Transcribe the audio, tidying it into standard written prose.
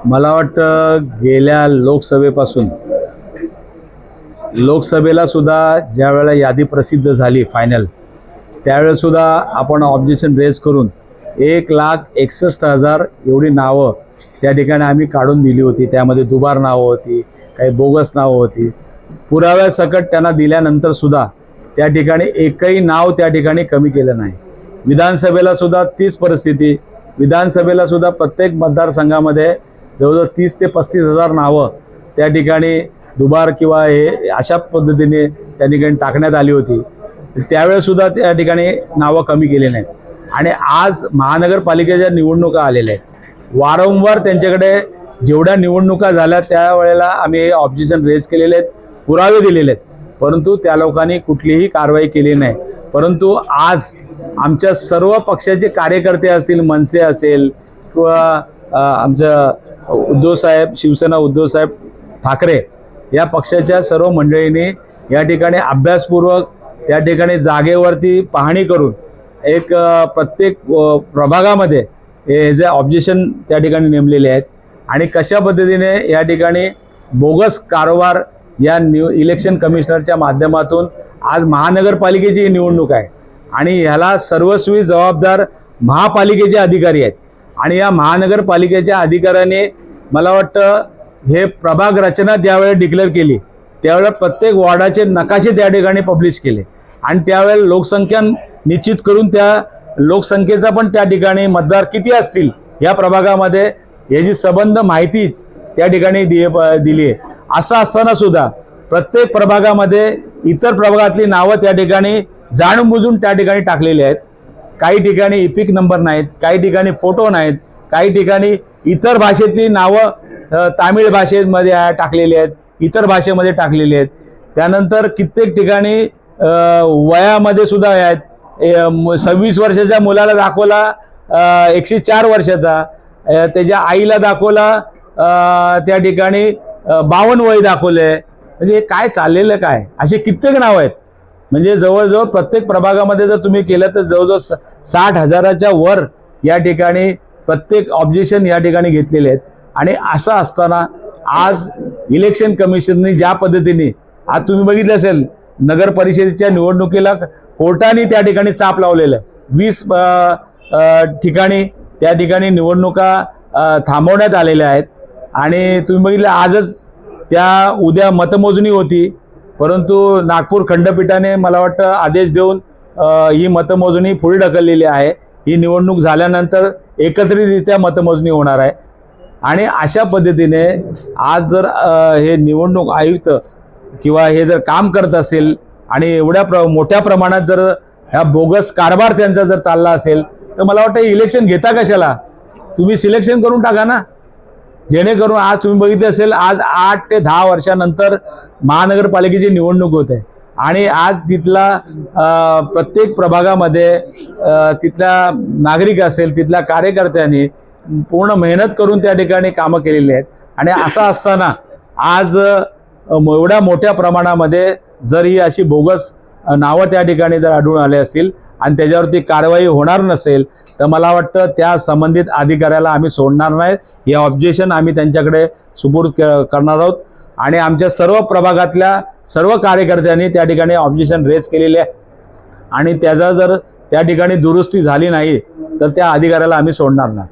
मला वाटतं गेल्या लोकसभेपासून लोकसभेला सुद्धा ज्या वेळेला यादी प्रसिद्ध झाली फायनल, त्यावेळेस सुद्धा आपण ऑब्जेक्शन रेज करून 1,61,000 एवढी नावं त्या ठिकाणी आम्ही काढून दिली होती। त्यामध्ये दुबार नावं होती, काही बोगस नावं होती। पुराव्यासकट त्यांना दिल्यानंतर सुद्धा त्या ठिकाणी एकही नाव त्या ठिकाणी कमी केलं नाही। विधानसभेला सुद्धा तीच परिस्थिती। विधानसभेला सुद्धा प्रत्येक मतदारसंघामध्ये जवळजवळ 30 ते 35,000 नावं त्या ठिकाणी दुबार किंवा हे अशा पद्धतीने त्या ठिकाणी टाकण्यात आली होती। त्यावेळेस सुद्धा त्या ठिकाणी नावं कमी केली नाहीत। आणि आज महानगरपालिकेच्या निवडणुका आलेल्या आहेत। वारंवार त्यांच्याकडे जेवढ्या निवडणुका झाल्या त्यावेळेला आम्ही ऑब्जेक्शन रेज केलेले आहेत, पुरावे दिलेले आहेत, परंतु त्या लोकांनी कुठलीही कारवाई केली नाही। परंतु आज आमच्या सर्व पक्षाचे कार्यकर्ते असतील, मनसे असेल किंवा आमचं उद्धवसाहेब, शिवसेना उद्धवसाहेब ठाकरे या पक्षाच्या सर्व मंडळींनी या ठिकाणी अभ्यासपूर्वक त्या ठिकाणी जागेवरती पाहणी करून एक प्रत्येक प्रभागामध्ये हे जे ऑब्जेक्शन त्या ठिकाणी नेमलेले आहेत आणि कशा पद्धतीने या ठिकाणी बोगस कारभार या इलेक्शन कमिशनरच्या माध्यमातून आज महानगरपालिकेची निवडणूक आहे आणि ह्याला सर्वस्वी जबाबदार महापालिकेचे अधिकारी आहेत। आणि या महानगरपालिकेच्या अधिकाऱ्यांनी मला वाटतं हे प्रभाग रचना ज्यावेळेला डिक्लेअर केली त्यावेळेला प्रत्येक वॉर्डाचे नकाशे त्या ठिकाणी पब्लिश केले आणि त्यावेळेला लोकसंख्या निश्चित करून त्या लोकसंख्येचा पण त्या ठिकाणी मतदार किती असतील या प्रभागामध्ये याची संबंध माहिती त्या ठिकाणी दिली आहे। असं असताना सुद्धा प्रत्येक प्रभागामध्ये इतर प्रभागातली नावं त्या ठिकाणी जाणून त्या ठिकाणी टाकलेली आहेत। काही ठिकाणी इपिक नंबर नाहीत, काही ठिकाणी फोटो नाहीत, काही ठिकाणी इतर भाषेतली नावं तामिळ भाषेमध्ये टाकलेली आहेत, इतर भाषेमध्ये टाकलेली आहेत। त्यानंतर कित्येक ठिकाणी वयामध्ये सुद्धा आहेत। 26 वर्षाच्या मुलाला दाखवला 104 वर्षाचा, त्याच्या आईला दाखवला त्या ठिकाणी 52 वय दाखवले। म्हणजे काय चाललेलं काय, असे कित्येक नाव आहेत। म्हणजे जवळजवळ प्रत्येक प्रभागामध्ये जर तुम्ही केलं तर जवळजवळ 60,000च्या वर या ठिकाणी प्रत्येक ऑब्जेक्शन या ठिकाणी घेतलेले आहेत। आणि असं असताना आज इलेक्शन कमिशनने ज्या पद्धतीने आज तुम्ही बघितलं असेल नगर परिषदेच्या निवडणुकीला कोर्टाने त्या ठिकाणी चाप लावलेलं आहे। 20 ठिकाणी त्या ठिकाणी निवडणुका थांबवण्यात आलेल्या आहेत आणि तुम्ही बघितलं आजच त्या उद्या मतमोजणी होती, परंतु नागपूर खंडपीठाने मला वाटतं आदेश देऊन ही मतमोजणी पुढे ढकललेली आहे। ही निवडणूक झाल्यानंतर एकत्रितरित्या मतमोजणी होणार आहे आणि अशा पद्धतीने आज जर हे निवडणूक आयुक्त किंवा हे जर काम करत असेल आणि एवढ्या मोठ्या प्रमाणात जर ह्या बोगस कारभार त्यांचा जर चालला असेल तर मला वाटतं इलेक्शन घेता कशाला, तुम्ही सिलेक्शन करून टाका ना। जेणेकरून आज तुम्ही बघितले असेल आज 8 ते 10 वर्षानंतर महानगरपालिकेची निवडणूक होते आणि आज तिथला प्रत्येक प्रभागामध्ये तिथला नागरिक असेल, तिथल्या कार्यकर्त्यांनी पूर्ण मेहनत करून त्या ठिकाणी कामं केलेली आहेत। आणि असं असताना आज एवढ्या मोठ्या प्रमाणामध्ये जर ही अशी बोगस नावं त्या ठिकाणी जर आढळून आले असतील आणि त्याच्यावरती कारवाई होणार नसेल तर मला वाटतं त्या संबंधित अधिकाऱ्याला आम्ही सोडणार नाही। हे ऑब्जेक्शन आम्ही त्यांच्याकडे सुपूर्द करणार आहोत आणि आमच्या सर्व प्रभागातल्या सर्व कार्यकर्त्यांनी त्या ठिकाणी ऑब्जेक्शन रेज केलेले आहे आणि त्याचा जर त्या ठिकाणी दुरुस्ती झाली नाही तर त्या अधिकाऱ्याला आम्ही सोडणार नाही।